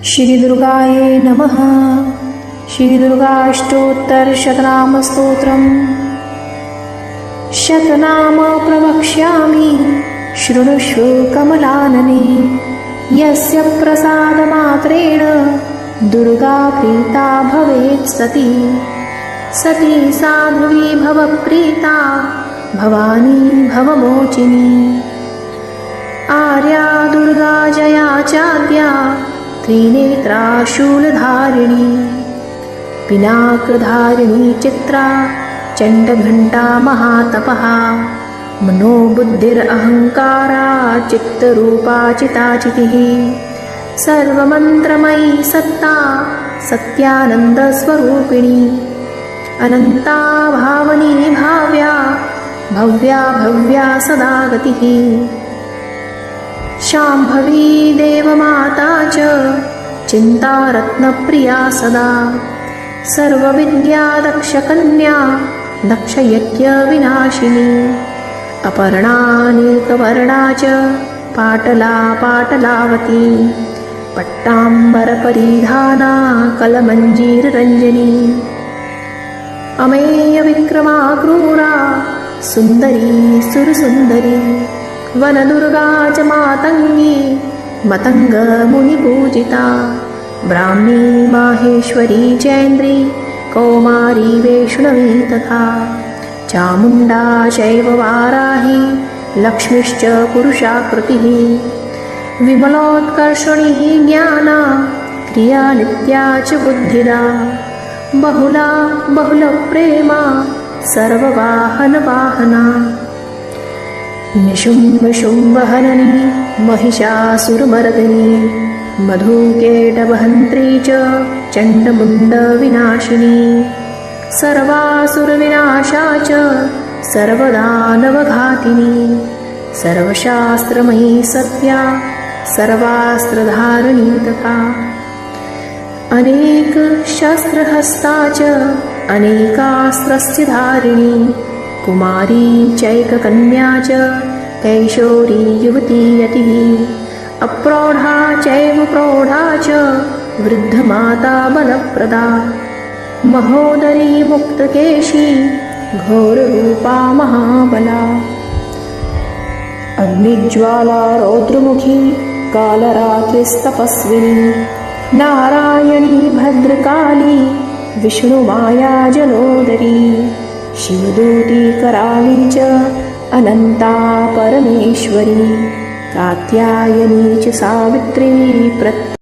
श्री दुर्गाये नमः। श्री दुर्गाष्टोत्तरशतनामस्तोत्रम्। शतनाम प्रवक्ष्यामि शृणुष्व कमलानने। यस्य प्रसादमात्रेण दुर्गा प्रीता भवेत् सती। सती साध्वी भवप्रीता भवानी भवमोचिनी। आर्या दुर्गा जया चाद्या त्रिनेत्रा शूलधारिणी। पिनाकधारिणी चित्रा चण्डघण्टा महातपः। मनोबुद्धिरहङ्कारा चित्तरूपा चिताचितिः। सर्वमन्त्रमयी सत्ता सत्यानन्दस्वरूपिणी। अनन्ता भावनी भाव्या भव्या भव्या सदा गतिः। शाम्भवी देवमाता च चिन्तारत्नप्रिया सदा। सर्वविद्या दक्षकन्या दक्षयज्ञविनाशिनी। अपर्णानेकवर्णा च पाटला पाटलावती। पट्टाम्बरपरिधाना कलमञ्जीररञ्जनी। अमेयविक्रमा क्रूरा सुन्दरी सुरसुन्दरी। वनदुर्गा च मातङ्गी मतङ्गमुनिपूजिता। ब्राह्मी माहेश्वरी चैन्द्री कौमारी वैष्णवी तथा। चामुण्डा चैव वाराही लक्ष्मीश्च पुरुषाकृतिः। विमलोत्कर्षणिः ज्ञाना क्रिया नित्या च बुद्धिदा। बहुला बहुलप्रेमा सर्ववाहनवाहना। निशुम्भशुम्भहननी महिषासुरमर्दिनी। मधुकेटवहन्त्री च चण्डमुण्डविनाशिनी। सर्वासुरविनाशा च सर्वदानवघातिनी। सर्वशास्त्रमयी सत्या सर्वास्त्रधारिणी तथा। अनेकशस्त्रहस्ता च अनेकास्त्रस्य धारिणी। कुमारी चैककन्या च कैशोरी युवती यतिः। अप्रौढा चैव प्रौढा च वृद्धमाता बलप्रदा। महोदरी मुक्तकेशी घोररूपा महाबला। अग्निज्वाला रौद्रमुखी कालरात्रिस्तपस्विनी। नारायणी भद्रकाली विष्णुमाया जलोदरी। शिवदूती कराली च अनन्ता परमेश्वरी। कात्यायनी च सावित्री